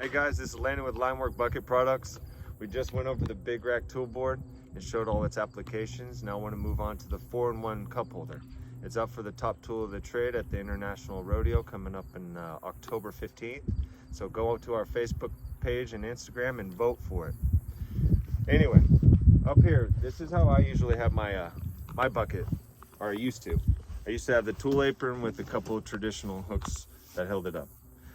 Hey guys, this is Landon with Linework Bucket Products. We just went over the big rack tool board and showed all its applications. Now I want to move on to the 4-in-1 cup holder. It's up for the top tool of the trade at the International Rodeo coming up in October 15th. So go to our Facebook page and Instagram and vote for it. Anyway, up here, this is how I usually have my my bucket, or I used to. I used to have the tool apron with a couple of traditional hooks that held it up.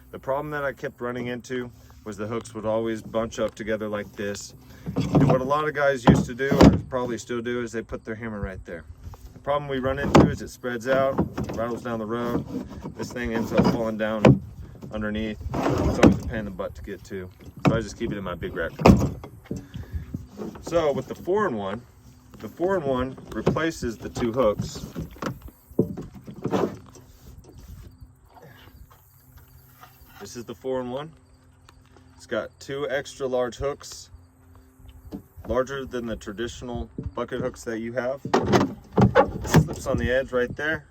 The problem that I kept running into was the hooks would always bunch up together like this. And what a lot of guys used to do, or probably still do, is they put their hammer right there. The problem we run into is it spreads out, rattles down the road. This thing ends up falling down underneath. It's always a pain in the butt to get to. So I just keep it in my big rack. So with the 4-in-1, the 4-in-1 replaces the two hooks. This is the 4-in-1. It's got two extra large hooks, larger than the traditional bucket hooks that you have. It slips on the edge right there.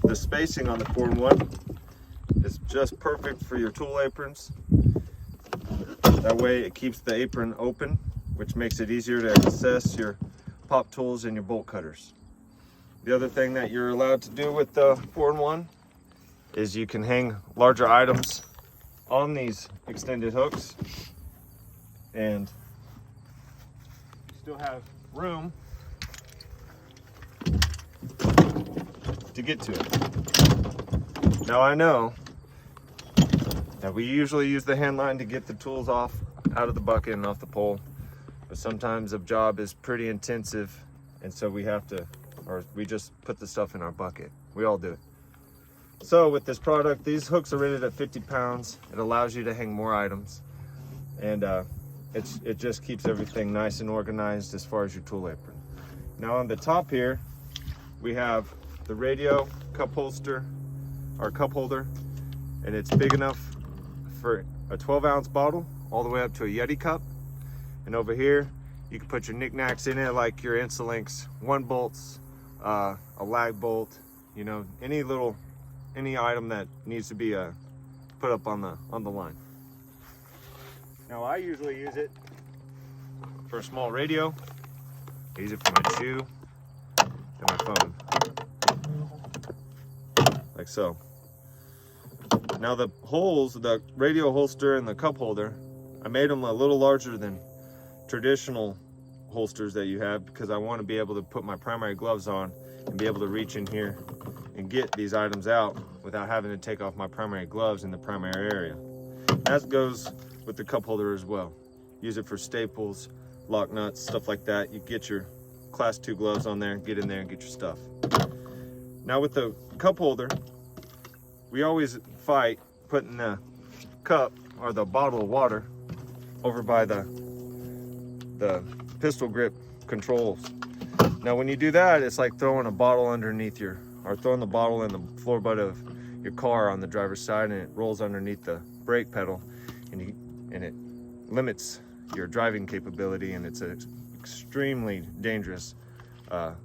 The spacing on the 4-in-1 is just perfect for your tool aprons. That way it keeps the apron open, which makes it easier to access your pop tools and your bolt cutters. The other thing that you're allowed to do with the 4-in-1 is you can hang larger items on these extended hooks and still have room to get to it. Now I know that we usually use the hand line to get the tools off out of the bucket and off the pole, but sometimes the job is pretty intensive, and so we have to, or we just put the stuff in our bucket. We all do it. So with this product, these hooks are rated at 50 pounds. It allows you to hang more items, and it just keeps everything nice and organized as far as your tool apron. Now on the top here, we have the radio cup holster, or cup holder, and it's big enough for a 12-ounce bottle all the way up to a Yeti cup. And over here, you can put your knickknacks in it, like your Insulinks 1 bolts, a lag bolt, you know, any item that needs to be put up on the line. Now I usually use it for a small radio. I use it for my shoe and my phone, like so. Now the holes, the radio holster and the cup holder, I made them a little larger than traditional holsters that you have, because I want to be able to put my primary gloves on and be able to reach in here and get these items out without having to take off my primary gloves in the primary area. That goes with the cup holder as well. Use it for staples, lock nuts, stuff like that. You get your class 2 gloves on there, get in there and get your stuff. Now with the cup holder, we always fight putting the cup or the bottle of water over by the pistol grip controls. Now when you do that, it's like throwing a bottle underneath or throwing the bottle in the floorboard of your car on the driver's side, and it rolls underneath the brake pedal, and it limits your driving capability, and it's an extremely dangerous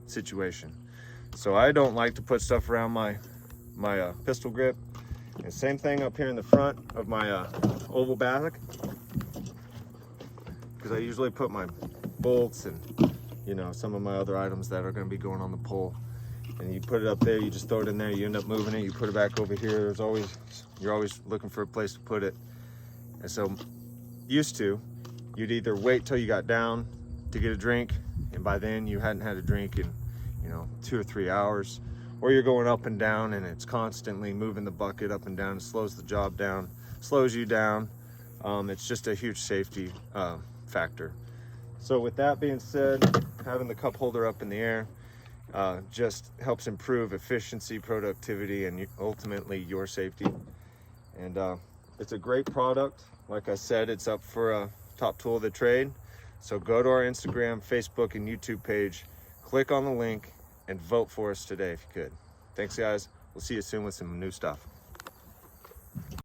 situation. So I don't like to put stuff around my pistol grip. And same thing up here in the front of my oval bag, because I usually put my bolts and, you know, some of my other items that are going to be going on the pole. And you put it up there, you just throw it in there, you end up moving it, you put it back over here. You're always looking for a place to put it. And so used to, you'd either wait till you got down to get a drink, and by then you hadn't had a drink in, you know, 2 or 3 hours, or you're going up and down and it's constantly moving the bucket up and down. It slows the job down, slows you down. It's just a huge safety factor. So with that being said, having the cup holder up in the air just helps improve efficiency, productivity, and ultimately your safety. And it's a great product. Like I said, it's up for a top tool of the trade. So go to our Instagram, Facebook, and YouTube page, click on the link, and vote for us today if you could. Thanks guys. We'll see you soon with some new stuff.